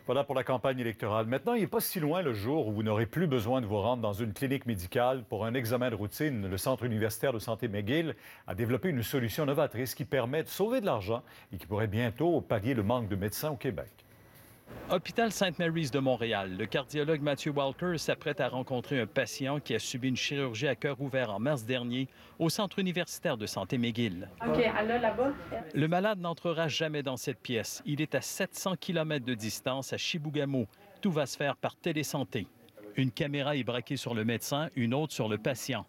Voilà pour la campagne électorale. Maintenant, il n'est pas si loin le jour où vous n'aurez plus besoin de vous rendre dans une clinique médicale pour un examen de routine. Le Centre universitaire de santé McGill a développé une solution novatrice qui permet de sauver de l'argent et qui pourrait bientôt pallier le manque de médecins au Québec. Hôpital St. Mary's de Montréal, le cardiologue Matthew Walker s'apprête à rencontrer un patient qui a subi une chirurgie à cœur ouvert en mars dernier au Centre universitaire de santé McGill. OK, elle est là-bas. Le malade n'entrera jamais dans cette pièce. Il est à 700 km de distance à Chibougamau. Tout va se faire par télésanté. Une caméra est braquée sur le médecin, une autre sur le patient.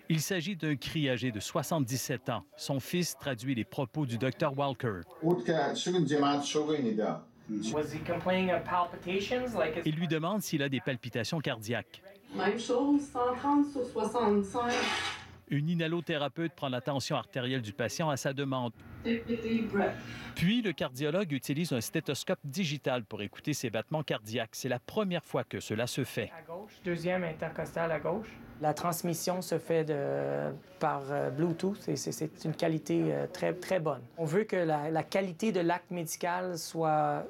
Il s'agit d'un cri âgé de 77 ans. Son fils traduit les propos du Dr Walker. Il lui demande s'il a des palpitations cardiaques. Même chose, 130 sur 65. Une inhalothérapeute prend la tension artérielle du patient à sa demande. Puis, le cardiologue utilise un stéthoscope digital pour écouter ses battements cardiaques. C'est la première fois que cela se fait. À gauche, deuxième intercostal à gauche. La transmission se fait par Bluetooth et c'est une qualité très, très bonne. On veut que la qualité de l'acte médical soit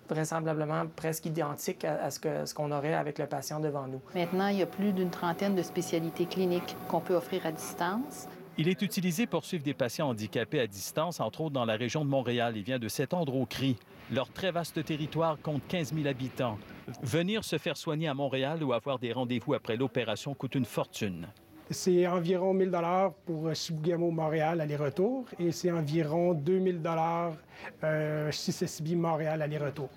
vraisemblablement presque identique à ce qu'on aurait avec le patient devant nous. Maintenant, il y a plus d'une trentaine de spécialités cliniques qu'on peut offrir à distance. Il est utilisé pour suivre des patients handicapés à distance, entre autres dans la région de Montréal. Il vient de s'étendre au CRI. Leur très vaste territoire compte 15 000 habitants. Venir se faire soigner à Montréal ou avoir des rendez-vous après l'opération coûte une fortune. C'est environ 1 000 $ pour Chibougamau-Montréal aller-retour et c'est environ 2 000 $ Cissessippi-Montréal aller-retour.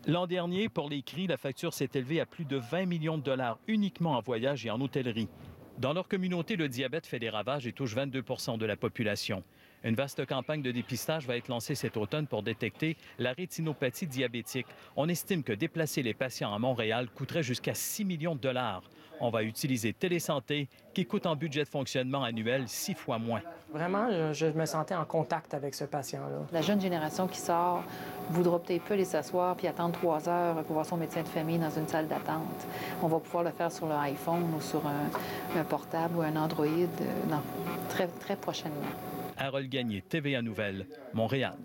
L'an dernier, pour les CRI, la facture s'est élevée à plus de 20 millions de dollars uniquement en voyage et en hôtellerie. Dans leur communauté, le diabète fait des ravages et touche 22 % de la population. Une vaste campagne de dépistage va être lancée cet automne pour détecter la rétinopathie diabétique. On estime que déplacer les patients à Montréal coûterait jusqu'à 6 millions de dollars. On va utiliser Télésanté, qui coûte en budget de fonctionnement annuel 6 fois moins. Vraiment, je me sentais en contact avec ce patient-là. La jeune génération qui sort voudra peut-être pas aller s'asseoir puis attendre 3 heures pour voir son médecin de famille dans une salle d'attente. On va pouvoir le faire sur leur iPhone ou sur un portable ou un Android très, très prochainement. Harold Gagné, TVA Nouvelles, Montréal.